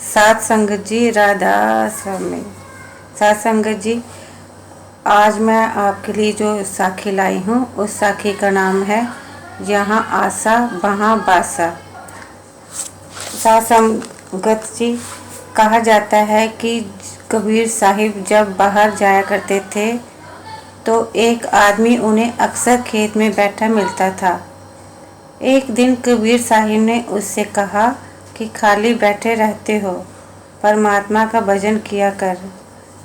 सात संगत जी, राधा स्वामी। सात संगत जी, आज मैं आपके लिए जो साखी लाई हूँ उस साखी का नाम है यहाँ आसा वहाँ बासा। सात संगत जी, कहा जाता है कि कबीर साहिब जब बाहर जाया करते थे तो एक आदमी उन्हें अक्सर खेत में बैठा मिलता था। एक दिन कबीर साहिब ने उससे कहा कि खाली बैठे रहते हो, परमात्मा का भजन किया कर,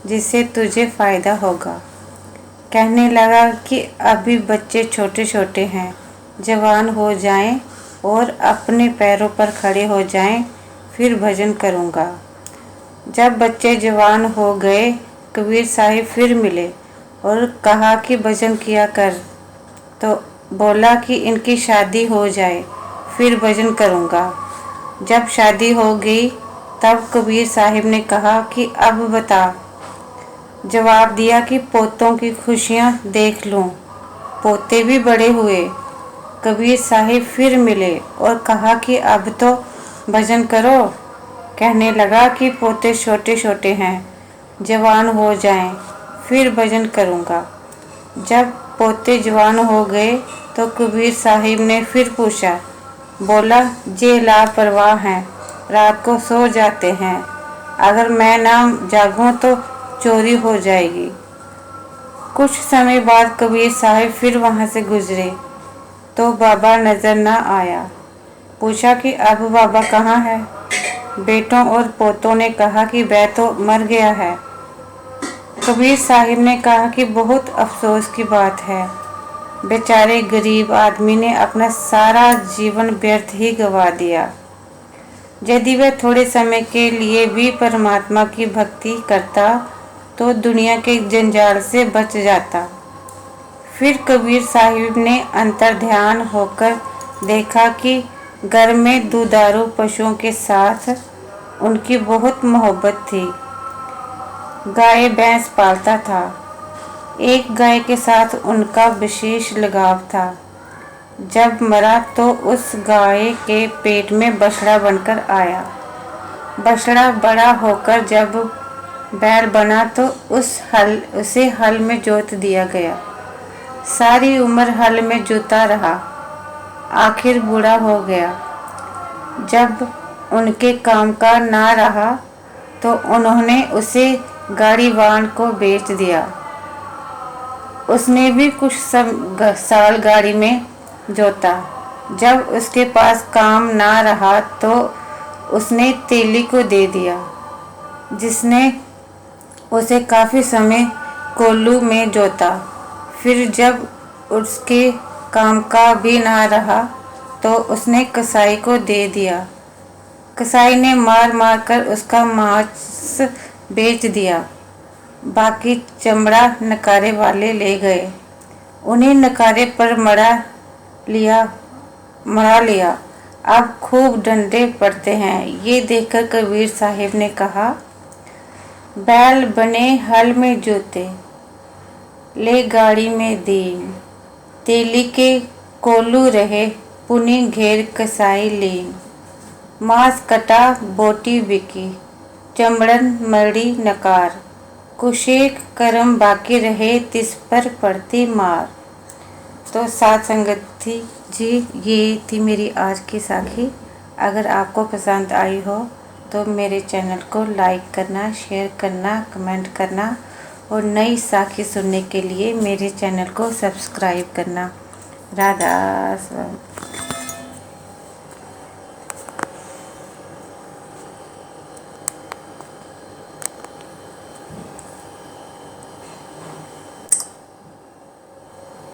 जिससे तुझे फ़ायदा होगा। कहने लगा कि अभी बच्चे छोटे छोटे हैं, जवान हो जाएं और अपने पैरों पर खड़े हो जाएं, फिर भजन करूँगा। जब बच्चे जवान हो गए, कबीर साहिब फिर मिले और कहा कि भजन किया कर, तो बोला कि इनकी शादी हो जाए फिर भजन करूँगा। जब शादी हो गई तब कबीर साहिब ने कहा कि अब बता। जवाब दिया कि पोतों की खुशियाँ देख लूँ। पोते भी बड़े हुए। कबीर साहिब फिर मिले और कहा कि अब तो भजन करो। कहने लगा कि पोते छोटे छोटे हैं, जवान हो जाएं, फिर भजन करूँगा। जब पोते जवान हो गए तो कबीर साहिब ने फिर पूछा। बोला, जे लापरवाह हैं, रात को सो जाते हैं, अगर मैं ना जागूं तो चोरी हो जाएगी। कुछ समय बाद कबीर साहिब फिर वहां से गुजरे तो बाबा नजर न आया। पूछा कि अब बाबा कहाँ है? बेटों और पोतों ने कहा कि वह तो मर गया है। कबीर साहिब ने कहा कि बहुत अफसोस की बात है, बेचारे गरीब आदमी ने अपना सारा जीवन व्यर्थ ही गंवा दिया। यदि वह थोड़े समय के लिए भी परमात्मा की भक्ति करता तो दुनिया के जंजाल से बच जाता। फिर कबीर साहिब ने अंतर ध्यान होकर देखा कि घर में दुधारू पशुओं के साथ उनकी बहुत मोहब्बत थी। गाय भैंस पालता था। एक गाय के साथ उनका विशेष लगाव था। जब मरा तो उस गाय के पेट में बछड़ा बनकर आया। बछड़ा बड़ा होकर जब बैल बना तो उसे हल में जोत दिया गया। सारी उम्र हल में जोता रहा, आखिर बूढ़ा हो गया। जब उनके काम का ना रहा तो उन्होंने उसे गाड़ीवान को बेच दिया। उसने भी कुछ साल गाड़ी में जोता। जब उसके पास काम ना रहा तो उसने तेली को दे दिया, जिसने उसे काफ़ी समय कोल्लू में जोता। फिर जब उसके काम का भी ना रहा तो उसने कसाई को दे दिया। कसाई ने मार मार कर उसका मांस बेच दिया। बाकी चमड़ा नकारे वाले ले गए। उन्हें नकारे पर मरा लिया। अब खूब डंडे पड़ते हैं। ये देखकर कबीर साहिब ने कहा, बैल बने हल में जोते, ले गाड़ी में दीन, तेली के कोल्लू रहे, पुनी घेर कसाई लीन। मांस कटा बोटी बिकी, चमड़न मरड़ी नकार, कुशेक कर्म बाकी रहे, तिस पर पड़ती मार। तो सात संगत जी, ये थी मेरी आज की साखी। अगर आपको पसंद आई हो तो मेरे चैनल को लाइक करना, शेयर करना, कमेंट करना और नई साखी सुनने के लिए मेरे चैनल को सब्सक्राइब करना। राधा स्वामी।